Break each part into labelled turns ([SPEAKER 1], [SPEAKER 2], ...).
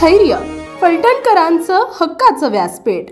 [SPEAKER 1] स्थैर्य, फलटणकरांचं हक्काचं व्यासपीठ।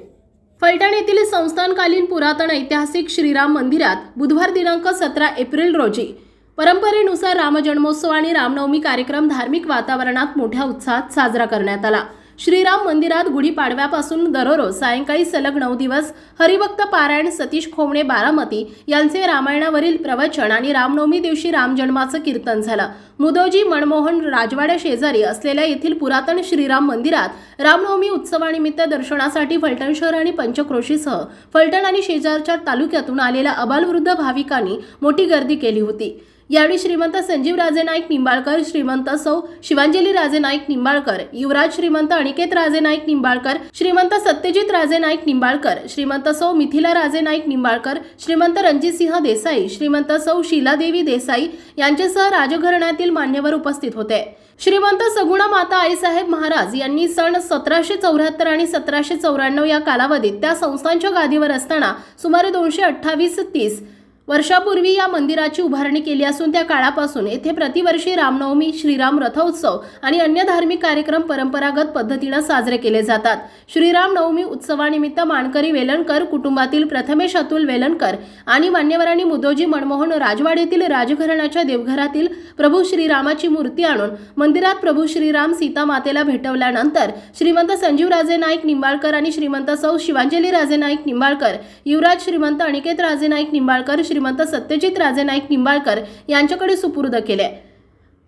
[SPEAKER 2] फलटण येथील संस्थानकालीन पुरातन ऐतिहासिक श्रीराम मंदिरात बुधवार दिनांक 17 एप्रिल रोजी परंपरेनुसार रामजन्मोत्सव आणि रामनवमी कार्यक्रम धार्मिक वातावरणात मोठ्या उत्साहात साजरा करण्यात आला। श्रीराम मंदिरात गुढीपाडव्यापासून दररोज सायंकाळी सलग 9 दिवस हरिभक्त पारायण, सतीश खोमणे बारामती यांचे रामायणावरील प्रवचन आणि रामनवमी दिवशी रामजन्माचं कीर्तन झालं। मुदोजी मनमोहन राजवाड्या शेजारी असलेल्या येथील पुरातन श्रीराम मंदिरात रामनवमी उत्सवानिमित्त दर्शनासाठी फलटण शहर आणि पंचक्रोशीसह फलटण आणि शेजारच्या तालुक्यातून आलेल्या अबालवृद्ध भाविकांनी मोठी गर्दी केली होती। यावेळी श्रीमंत संजीव राजे नाईक निंबाळकर, श्रीमंत सौ शिवांजली राजे नाईक निंबाळकर, युवराज श्रीमंत अनिकेत राजे नाईक निंबाळकर, श्रीमंत सत्यजित राजे नाईक निंबाळकर, श्रीमंत सौ मिथिला राजे नाईक निंबाळकर, श्रीमंत रणजितसिंह देसाई, श्रीमंत सौ शीलादेवी देसाई यांच्यासह राजघराण्यातील मान्यवर उपस्थित होते। श्रीमंत सगुणा माता आईसाहेब महाराज यांनी सन 1774 आणि 1794 या कालावधीत त्या संस्थांच्या गादीवर असताना सुमारे 228-30 वर्षापूर्वी या मंदिराची उभारणी केली असून त्या काळापासून येथे प्रतिवर्षी रामनवमी, श्रीराम रथोत्सव आणि अन्य धार्मिक कार्यक्रम परंपरागत पद्धतीने साजरे केले जातात। श्रीराम नवमी उत्सवानिमित्त मानकरी वेलणकर कुटुंबातील प्रथमेश अतुल वेलणकर आणि मान्यवरांनी मुदोजी मनमोहन राजवाड्यातील राजघराण्याच्या देवघरातील प्रभू श्रीरामाची मूर्ती आणून मंदिरात प्रभू श्रीराम सीता मातेला भेटवल्यानंतर श्रीमंत संजीव राजे नाईक निंबाळकर आणि श्रीमंत सौ शिवांजली राजे नाईक निंबाळकर, युवराज श्रीमंत अनिकेत राजे नाईक निंबाळकर, श्रीमंत सत्यजित राजे नाईक निंबाळकर यांच्याकडे सुपूर्द केले।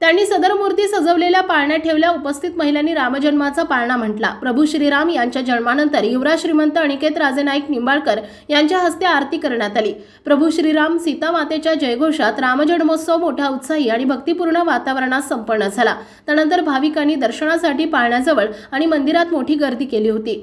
[SPEAKER 2] त्यांनी सदर मूर्ती सजवलेल्या पाळण्यात ठेवल्या। उपस्थित महिलांनी रामजन्माचा पाळणा म्हटला। प्रभू श्रीराम यांच्या जन्मानंतर युवराज श्रीमंत अनिकेत राजे नाईक निंबाळकर यांच्या हस्ते आरती करण्यात आली। प्रभू श्रीराम सीता मातेच्या जयघोषात रामजन्मोत्सव मोठ्या उत्साही आणि भक्तिपूर्ण वातावरणात संपन्न झाला। त्यानंतर भाविकांनी दर्शनासाठी पाळण्याजवळ आणि मंदिरात मोठी गर्दी केली होती।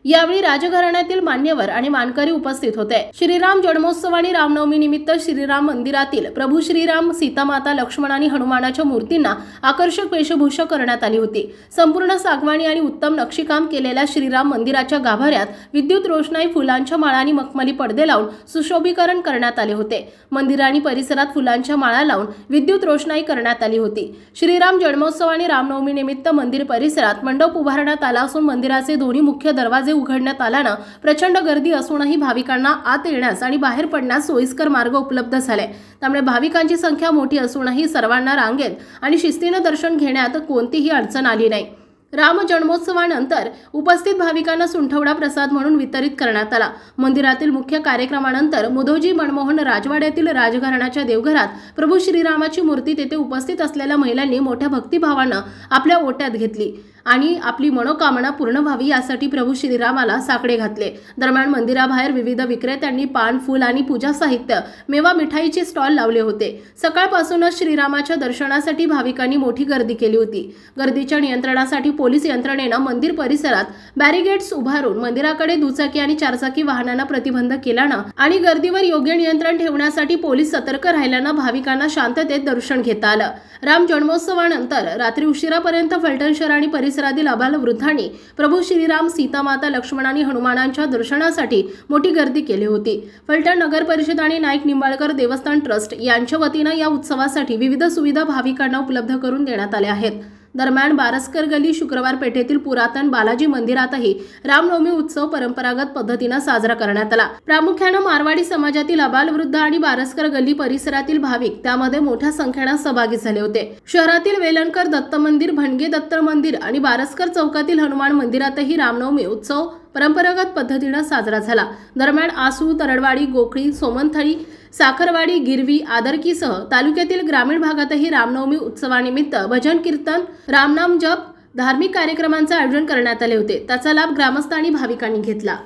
[SPEAKER 2] यावेळी राजघराण्यातील मान्यवर आणि मानकरी उपस्थित होते। श्रीराम जन्मोत्सव आणि रामनवमी निमित्त श्रीराम मंदिरातील प्रभू श्रीराम, सीतामाता, लक्ष्मण आणि हनुमानाच्या मूर्तींना आकर्षक वेशभूषा करण्यात आली होती। संपूर्ण सागवानी आणि उत्तम नक्षीकाम केलेल्या श्रीराम मंदिराच्या गाभाऱ्यात विद्युत रोषणाई, फुलांच्या माळा आणि मखमली पडदे लावून सुशोभीकरण करण्यात आले होते। मंदिर आणि परिसरात फुलांच्या माळा लावून विद्युत रोषणाई करण्यात आली होती। श्रीराम जन्मोत्सव आणि रामनवमी निमित्त मंदिर परिसरात मंडप उभारण्यात आला असून मंदिराचे दोन्ही मुख्य दरवाजे उघडण्यात आल्यानं प्रचंड गर्दी असूनही भाविकांना आत येण्यास आणि बाहेर पडण्यास सोयीस्कर मार्ग उपलब्ध झाले। त्यामुळे भाविकांची संख्या मोठी असूनही सर्वांना रांगेत आणि शिस्तीने दर्शन घेण्यात कोणतीही अडचण आली नाही। राम जन्मोत्सवानंतर उपस्थित भाविकांना सुंठवडा प्रसाद म्हणून वितरित करण्यात आला। मंदिरातील मुख्य कार्यक्रमानंतर मुदोजी मनमोहन राजवाड्यातील राजघराण्याच्या देवघरात प्रभू श्रीरामाची मूर्ती तेथे उपस्थित असलेल्या महिलांनी मोठ्या भक्तिभावानं आपल्या ओट्यात घेतली आणि आपली मनोकामना पूर्ण व्हावी यासाठी प्रभू श्रीरामाला साकडे घातले। दरम्यान मंदिराबाहेर विविध विक्रेत्यांनी पान, फूल आणि पूजा साहित्य, मेवा, मिठाईचे स्टॉल लावले होते। सकाळपासूनच श्रीरामाच्या दर्शनासाठी भाविकांनी मोठी गर्दी केली होती। गर्दीच्या नियंत्रणासाठी पोलीस यंत्रणेने मंदिर परिसरात बॅरिगेड्स उभारून मंदिराकडे दुचाकी आणि चारचाकी वाहनांना प्रतिबंध केल्यानं आणि गर्दीवर योग्य नियंत्रण ठेवण्यासाठी पोलीस सतर्क राहिल्यानं भाविकांना शांततेत दर्शन घेता आलं। राम जन्मोत्सवानंतर रात्री उशिरापर्यंत फलटण शहर आणि परिसरातील अबालवृद्धांनी प्रभू श्रीराम, सीतामाता, लक्ष्मण आणि हनुमानांच्या दर्शनासाठी मोठी गर्दी केली होती। फलटण नगर परिषद आणि नाईक निंबाळकर देवस्थान ट्रस्ट यांच्या वतीने या उत्सवासाठी विविध सुविधा भाविकांना उपलब्ध करून देण्यात आल्या आहेत। दरम्यान बारसकर गल्ली शुक्रवार पेठेतील पुरातन बालाजी मंदिरातही रामनवमी उत्सव परंपरागत पद्धतीने साजरा करण्यात आला। प्रामुख्याने मारवाडी समाजातील अबालवृद्ध आणि बारसकर गल्ली परिसरातील भाविक त्यामध्ये मोठ्या संख्येने सहभागी झाले होते। शहरातील वेलणकर दत्त मंदिर, भणगे दत्त मंदिर आणि बारसकर चौकातील हनुमान मंदिरातही रामनवमी उत्सव परंपरागत पद्धतीने साजरा झाला। दरम्यान आसू, तरडवाडी, गोखळी, सोमनथळी, साखरवाडी, गिरवी, आदरकीसह तालुक्यातील ग्रामीण भागातही रामनवमी उत्सवानिमित्त भजन, कीर्तन, रामनाम जप, धार्मिक कार्यक्रमांचे आयोजन करण्यात आले होते। त्याचा लाभ ग्रामस्थ आणि भाविकांनी घेतला।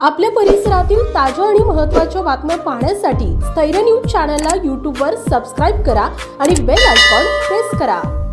[SPEAKER 1] आपल्या परिसरातील ताज्या आणि महत्त्वाच्या बातम्या पाहण्यासाठी स्थैर्य न्यूज चॅनलला YouTube वर सबस्क्राइब करा आणि बेल आयकॉन प्रेस करा।